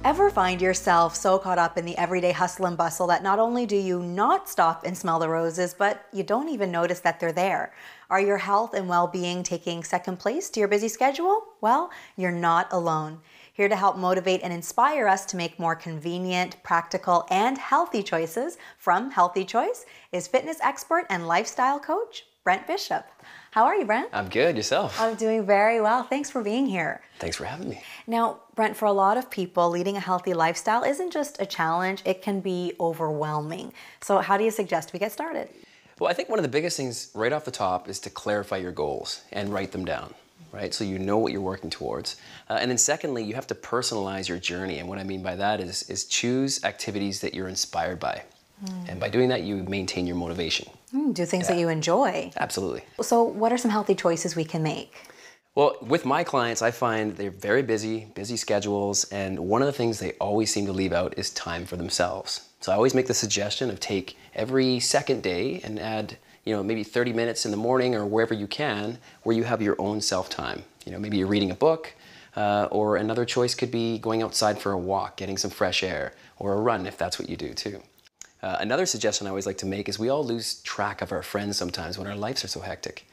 Ever find yourself so caught up in the everyday hustle and bustle that not only do you not stop and smell the roses, but you don't even notice that they're there? Are your health and well-being taking second place to your busy schedule? Well, you're not alone. Here to help motivate and inspire us to make more convenient, practical, and healthy choices from Healthy Choice is fitness expert and lifestyle coach, Brent Bishop. How are you, Brent? I'm good. Yourself? I'm doing very well. Thanks for being here. Thanks for having me. Now, Brent, for a lot of people, leading a healthy lifestyle isn't just a challenge, it can be overwhelming. So how do you suggest we get started? Well, I think one of the biggest things right off the top is to clarify your goals and write them down, right? So you know what you're working towards. And then secondly, you have to personalize your journey. And what I mean by that is choose activities that you're inspired by. And by doing that, you maintain your motivation. Do things that you enjoy. Absolutely. So what are some healthy choices we can make? Well, with my clients, I find they're very busy schedules, and one of the things they always seem to leave out is time for themselves. So I always make the suggestion of take every second day and add, maybe 30 minutes in the morning or wherever you can, where you have your own self-time. Maybe you're reading a book, or another choice could be going outside for a walk, getting some fresh air, or a run if that's what you do too. Another suggestion I always like to make is we all lose track of our friends sometimes when our lives are so hectic.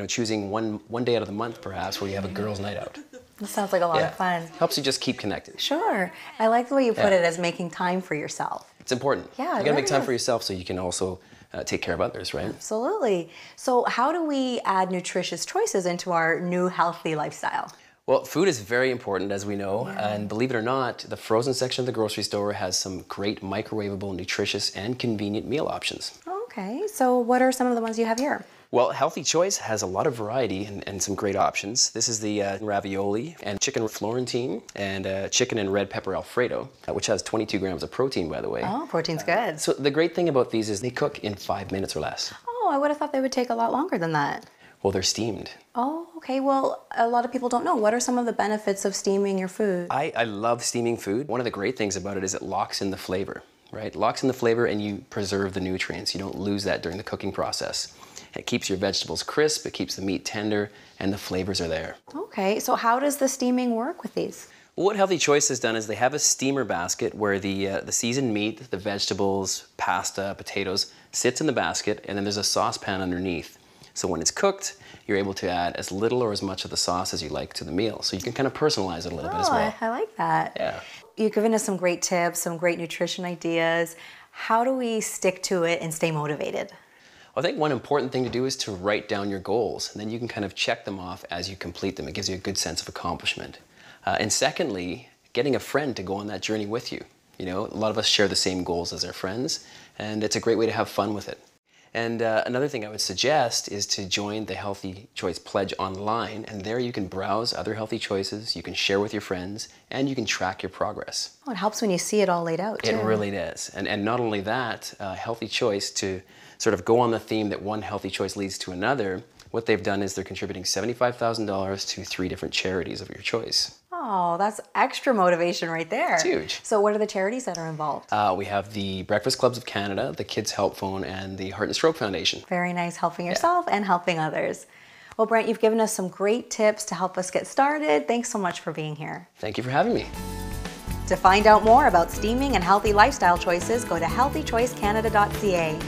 Choosing one day out of the month perhaps where you have a girls' night out. That sounds like a lot of fun. Helps you just keep connected. Sure. I like the way you put it as making time for yourself. It's important. Yeah, you gotta make time for yourself so you can also take care of others, right? Absolutely. So how do we add nutritious choices into our new healthy lifestyle? Well, food is very important, as we know, and believe it or not, the frozen section of the grocery store has some great microwavable, nutritious, and convenient meal options. Okay, so what are some of the ones you have here? Well, Healthy Choice has a lot of variety and some great options. This is the ravioli and chicken Florentine and chicken and red pepper Alfredo, which has 22 grams of protein, by the way. Oh, protein's good. So the great thing about these is they cook in 5 minutes or less. Oh, I would have thought they would take a lot longer than that. Well, they're steamed. Oh, okay. Well, a lot of people don't know. What are some of the benefits of steaming your food? I love steaming food. One of the great things about it is it locks in the flavor, right? Locks in the flavor and you preserve the nutrients. You don't lose that during the cooking process. It keeps your vegetables crisp, it keeps the meat tender, and the flavors are there. Okay, so how does the steaming work with these? Well, what Healthy Choice has done is they have a steamer basket where the seasoned meat, the vegetables, pasta, potatoes, sits in the basket, and then there's a saucepan underneath. So when it's cooked, you're able to add as little or as much of the sauce as you like to the meal. So you can kind of personalize it a little bit as well. I like that. Yeah. You've given us some great tips, some great nutrition ideas. How do we stick to it and stay motivated? Well, I think one important thing to do is to write down your goals, and then you can kind of check them off as you complete them. It gives you a good sense of accomplishment. And secondly, getting a friend to go on that journey with you. A lot of us share the same goals as our friends, and it's a great way to have fun with it. And another thing I would suggest is to join the Healthy Choice Pledge online, and there you can browse other healthy choices, you can share with your friends, and you can track your progress. Oh, it helps when you see it all laid out, too. It really does. And not only that, Healthy Choice, to sort of go on the theme that one healthy choice leads to another, what they've done is they're contributing $75,000 to 3 different charities of your choice. Oh, that's extra motivation right there. It's huge. So what are the charities that are involved? We have the Breakfast Clubs of Canada, the Kids Help Phone, and the Heart and Stroke Foundation. Very nice, helping yourself and helping others. Well, Brent, you've given us some great tips to help us get started. Thanks so much for being here. Thank you for having me. To find out more about steaming and healthy lifestyle choices, go to healthychoicecanada.ca.